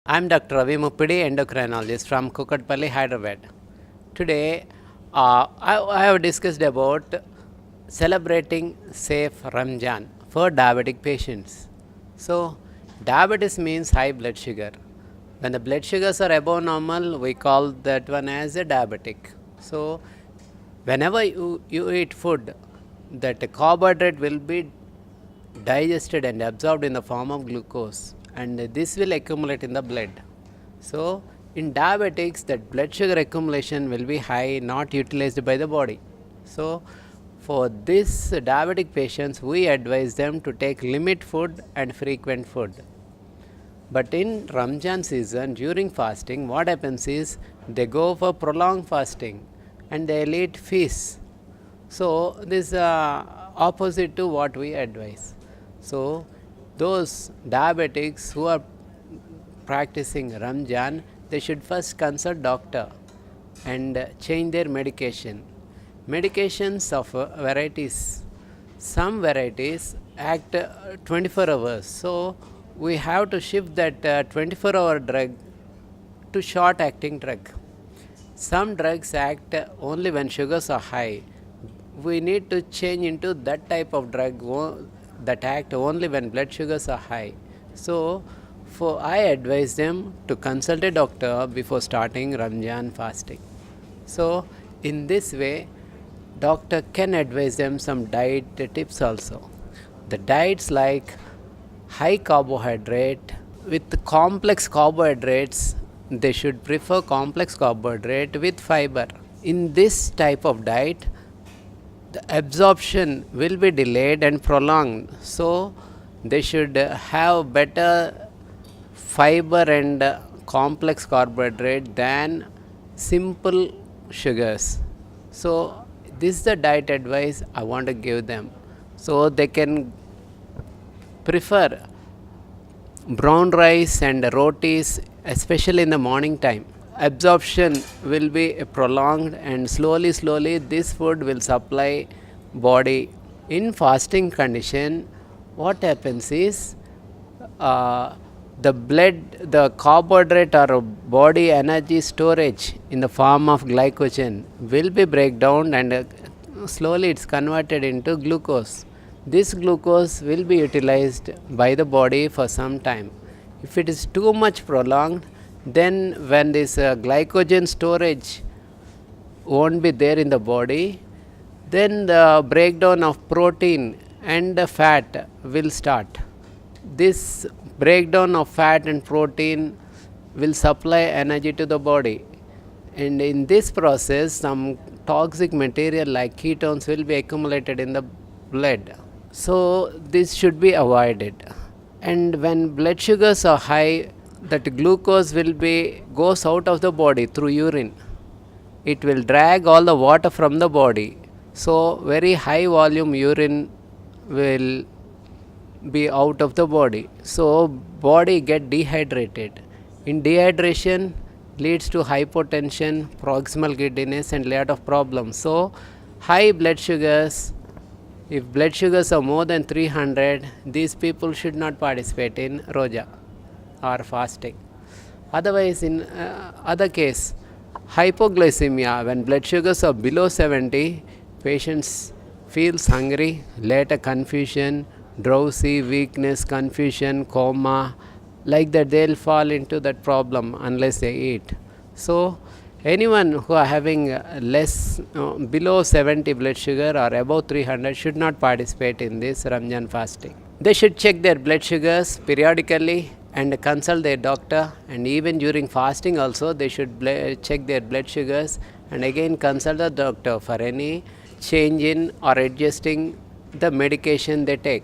I'm Dr. Ravi, Muppidi Endocrinologist from Kukatpalli, Hyderabad. Today, I have discussed about celebrating safe Ramzan for diabetic patients. So, diabetes means high blood sugar. When the blood sugars are above normal, we call that one as a diabetic. So, whenever you eat food, that carbohydrate will be digested and absorbed in the form of glucose, and this will accumulate in the blood. So in diabetics, that blood sugar accumulation will be high, not utilized by the body. So for this diabetic patients, we advise them to take limit food and frequent food. But in Ramzan season, during fasting, what happens is they go for prolonged fasting and they'll eat fish. So this is opposite to what we advise. So those diabetics who are practicing Ramzan, they should first consult doctor and change their medication. Medications of varieties. Some varieties act 24 hours. So we have to shift that 24-hour drug to short acting drug. Some drugs act only when sugars are high. We need to change into that type of drug that act only when blood sugars are high. So I advise them to consult a doctor before starting Ramzan fasting. So in this way, doctor can advise them some diet tips also. The diets like high carbohydrate with complex carbohydrates, they should prefer complex carbohydrate with fiber. In this type of diet, the absorption will be delayed and prolonged. So they should have better fiber and complex carbohydrate than simple sugars. So this is the diet advice I want to give them. So they can prefer brown rice and rotis, especially in the morning time. Absorption will be prolonged and slowly this food will supply body. In fasting condition, what happens is the carbohydrate or body energy storage in the form of glycogen will be breakdown and slowly it's converted into glucose. This glucose will be utilized by the body for some time. If it is too much prolonged, then when this glycogen storage won't be there in the body, then the breakdown of protein and fat will start. This breakdown of fat and protein will supply energy to the body, and in this process some toxic material like ketones will be accumulated in the blood. So this should be avoided. And when blood sugars are high, that glucose will be goes out of the body through urine. It will drag all the water from the body. So very high volume urine will be out of the body. So body get dehydrated. In dehydration leads to hypotension, proximal giddiness and lot of problems. So high blood sugars, if blood sugars are more than 300, these people should not participate in roja or fasting. Otherwise, in other case, hypoglycemia, when blood sugars are below 70, patients feels hungry, later confusion, drowsy, weakness, confusion, coma, like that they'll fall into that problem unless they eat. So anyone who are having less below 70 blood sugar or above 300 should not participate in this Ramzan fasting. They should check their blood sugars periodically and consult their doctor, and even during fasting also they should check their blood sugars and again consult the doctor for any change in or adjusting the medication they take.